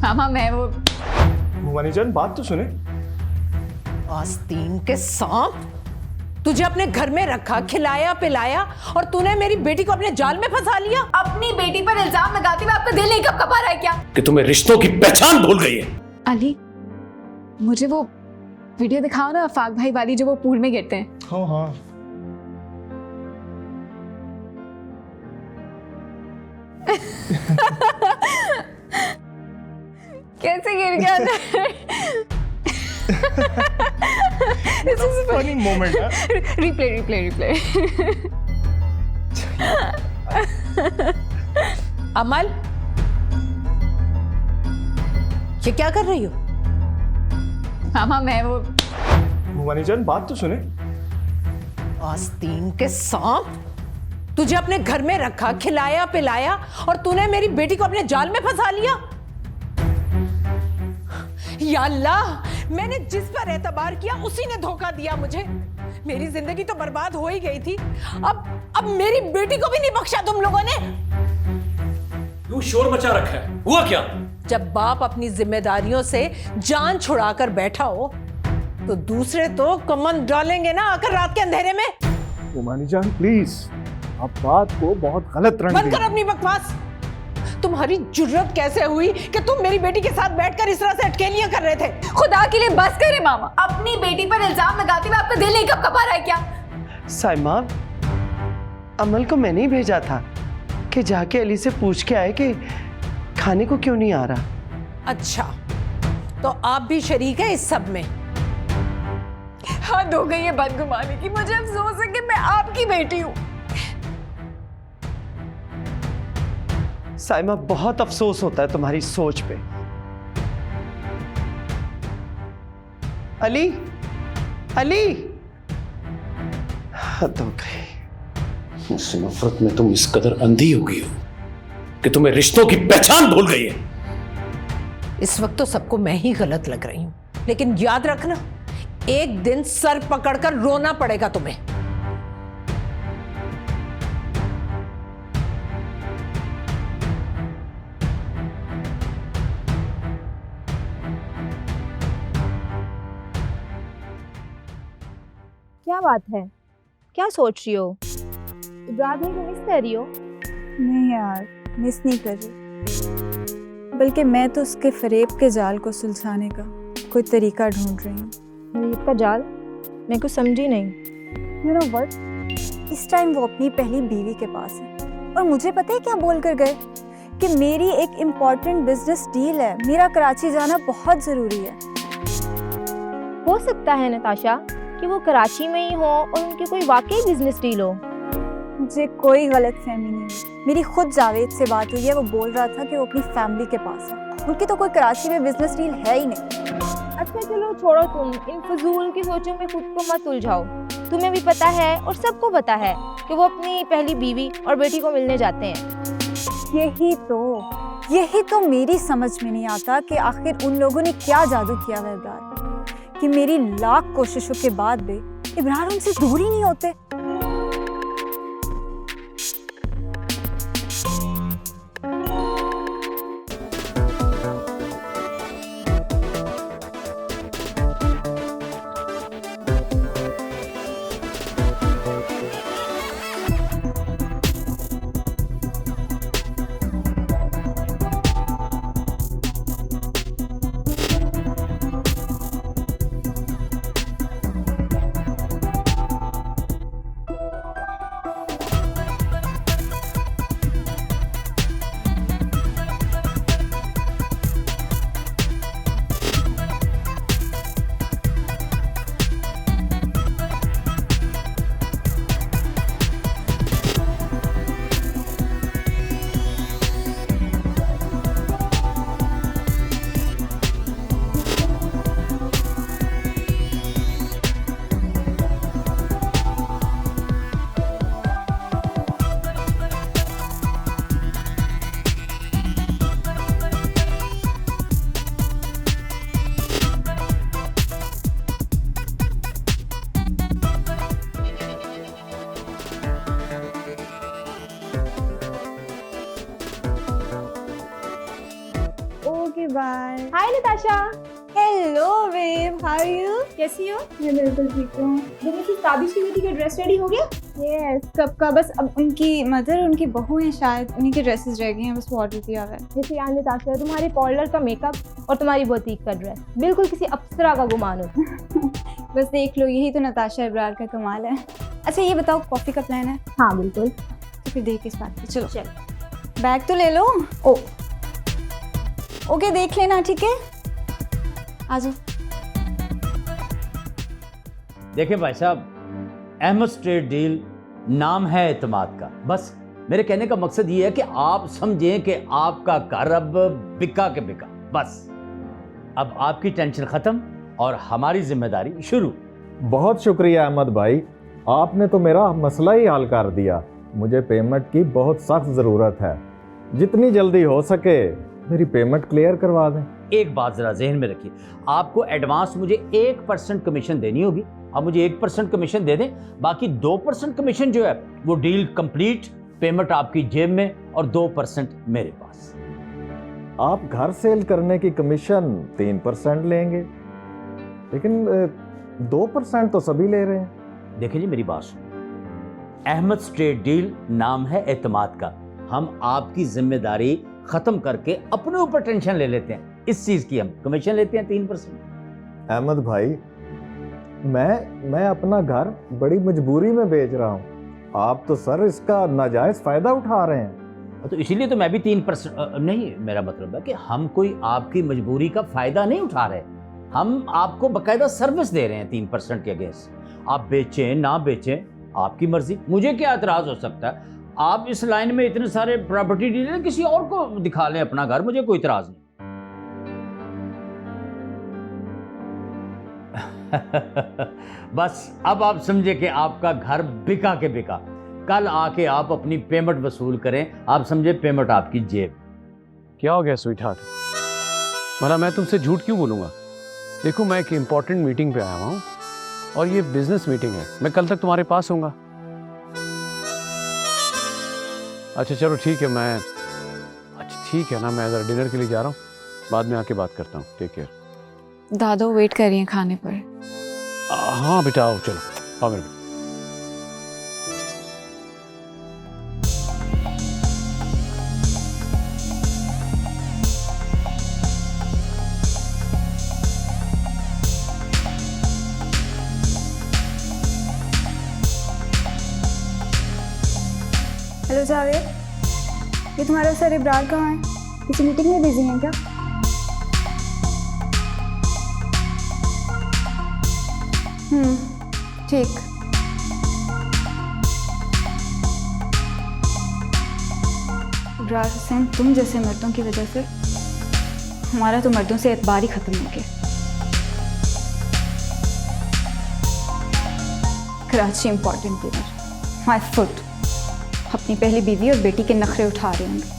मामा मैं वो भवानी जान बात तो सुने। आस्तीन के सांप, तुझे अपने घर में रखा, खिलाया पिलाया और तूने मेरी बेटी को अपने जाल में फंसा लिया। अपनी बेटी पर इल्जाम लगाते हुए आपका दिल नहीं कब कपा रहा है क्या? कि तुम्हें रिश्तों की पहचान भूल गई है। अली, मुझे वो वीडियो दिखाओ ना अफाक भाई वाली, जो वो पूल में गिरते हैं। हाँ हाँ कैसे गिर गया था? This is फनी मोमेंट है। रिप्ले। अमल, ये क्या कर रही हो? मामा मैं वो भवानी जान बात तो सुने। आस्तीन के सांप, तुझे अपने घर में रखा, खिलाया पिलाया और तूने मेरी बेटी को अपने जाल में फंसा लिया। या अल्लाह, मैंने जिस पर एतबार किया उसी ने धोखा दिया मुझे। मेरी जिंदगी तो बर्बाद हो ही गई थी, अब मेरी बेटी को भी नहीं बख्शा तुम लोगों ने। क्यों शोर मचा रखा है? हुआ क्या? जब बाप अपनी जिम्मेदारियों से जान छुड़ाकर बैठा हो तो दूसरे तो कमन डालेंगे ना आकर रात के अंधेरे में। भवानी जान प्लीज, आप बात को बहुत गलत रंग बंद कर अपनी बकवास। तुम्हारी जुर्रत कैसे हुई कि तुम मेरी बेटी के साथ बैठकर इस तरह से अटकेलियां कर रहे थे? खुदा के लिए बस करे मामा। अपनी बेटी पर इल्जाम लगाते हुए आपका दिल नहीं कब कपा रहा है क्या? साइमा, अमल को मैंने ही भेजा था कि जाके अली से पूछ के आए कि खाने को क्यों नहीं आ रहा। अच्छा, तो आप भी शरीक है इस सब में? हद हो गई है बदगुमानी की। मुझे अफसोस है कि मैं आपकी बेटी हूँ। साइमा, बहुत अफसोस होता है तुम्हारी सोच पे। अली, अली, हद हो गई। इस नफरत में तुम इस कदर अंधी हो गई हो कि तुम्हें रिश्तों की पहचान भूल गई है। इस वक्त तो सबको मैं ही गलत लग रही हूं, लेकिन याद रखना, एक दिन सर पकड़कर रोना पड़ेगा तुम्हें। क्या बात है? क्या सोच रही हो? इब्रार भाई को मिस कर रही हो? नहीं यार, मिस नहीं कर रही, बल्कि मैं तो उसके फरेब के जाल को सुलझाने का कोई तरीका ढूंढ रही हूँ। फरेब का जाल? मैं कुछ समझी नहीं। यू नो व्हाट, इस टाइम वो अपनी पहली बीवी के पास है और मुझे पता है क्या बोल कर गए कि मेरी एक इम्पॉर्टेंट बिजनेस डील है, मेरा कराची जाना बहुत ज़रूरी है। हो सकता है नताशा कि वो कराची में ही हो और उनकी कोई वाकई बिजनेस डील हो। मुझे कोई गलतफहमी नहीं हुई। मेरी खुद जावेद से बात हुई है, वो बोल रहा था कि वो अपनी फैमिली के पास है। उनकी तो कोई कराची में बिजनेस डील है ही नहीं। अच्छा चलो छोड़ो, तुम इन फजूल की सोचों में खुद को मत उलझाओ। तुम्हें भी पता है और सबको पता है कि वो अपनी पहली बीवी और बेटी को मिलने जाते हैं। यही तो मेरी समझ में नहीं आता कि आखिर उन लोगों ने क्या जादू किया है इब्रार कि मेरी लाख कोशिशों के बाद भी इब्रार उनसे दूर ही नहीं होते। Hi hi Natasha, hello babe, how are you? कैसी हो? मैं बिल्कुल ठीक हूँ। जो मुझसे ताबिश की बेटी का ड्रेस रेडी हो गया? यस, कब का, बस अब उनकी मदर, उनकी बहू हैं शायद, उन्हीं के ड्रेसेस रह गए हैं, बस वो ऑर्डर दिया हुआ है। जैसे यार नताशा, तुम्हारे पार्लर का मेकअप और तुम्हारी बुटीक का ड्रेस बिल्कुल किसी अप्सरा का गुमान हो। बस देख लो, यही तो नताशा इब्रार का कमाल है। अच्छा ये बताओ, कॉफ़ी का प्लान है? हाँ बिल्कुल। तो फिर देख इस बात पे, चलो चल। बैग तो ले लो। ओ ओके, देख लेना, ठीक है? आ जाओ। देखिए भाई साहब, अहमद स्ट्रीट डील नाम है एतमाद का। बस मेरे कहने का मकसद ये है कि आप समझें कि आपका घर अब बिका के बिका। बस अब आपकी टेंशन खत्म और हमारी जिम्मेदारी शुरू। बहुत शुक्रिया अहमद भाई, आपने तो मेरा मसला ही हल कर दिया। मुझे पेमेंट की बहुत सख्त ज़रूरत है, जितनी जल्दी हो सके मेरी पेमेंट क्लियर करवा दें। एक बात जरा जहन में रखिए, आपको एडवांस मुझे 1% कमीशन देनी होगी। आप मुझे 1% कमीशन दे दें, बाकी 2% कमीशन जो है वो डील कंप्लीट, पेमेंट आपकी जेब में और 2% मेरे पास। आप घर सेल करने की कमीशन 3% लेंगे, लेकिन 2% तो सभी ले रहे हैं। देखिए जी, मेरी बात सुनो, अहमद स्ट्रीट डील नाम है एतमाद का। हम आपकी जिम्मेदारी खत्म करके अपने ऊपर टेंशन ले लेते हैं, इस चीज की हम कमीशन लेते हैं 3%। अहमद भाई, मैं अपना घर बड़ी मजबूरी में बेच रहा हूँ, आप तो सर इसका नाजायज फायदा उठा रहे हैं। तो इसीलिए तो मैं भी 3% नहीं, मेरा मतलब है कि हम कोई आपकी मजबूरी का फायदा नहीं उठा रहे, हम आपको बकायदा सर्विस दे रहे हैं 3% के अगेंस्ट। आप बेचें ना बेचें आपकी मर्जी, मुझे क्या एतराज हो सकता है। आप इस लाइन में इतने सारे प्रॉपर्टी डीलर, किसी और को दिखा लें अपना घर, मुझे कोई इतराज नहीं। बस अब आप समझे कि आपका घर बिका के बिका। कल आके आप अपनी पेमेंट वसूल करें, आप समझे पेमेंट आपकी जेब। क्या हो गया स्वीट हार्ट? भला मैं तुमसे झूठ क्यों बोलूँगा? देखो, मैं एक इम्पॉर्टेंट मीटिंग पे आया हुआ हूँ और ये बिजनेस मीटिंग है। मैं कल तक तुम्हारे पास होऊंगा। अच्छा चलो ठीक है, अच्छा ठीक है ना, मैं ज़रा डिनर के लिए जा रहा हूँ, बाद में आके बात करता हूँ। Take care. दादा वेट कर रही हैं खाने पर। हाँ बेटा आओ, चलो आओ मेरे बेटा। हेलो जावेद, ये तुम्हारा सर इब्रार कहाँ है? किसी मीटिंग में बिजी हैं क्या? ठीक। इब्रार हुसैन, तुम जैसे मर्दों की वजह से हमारा तो मर्दों से एतबार ही खत्म हो गया। Karachi important dinner, my foot, अपनी पहली बीवी और बेटी के नखरे उठा रहे होंगे।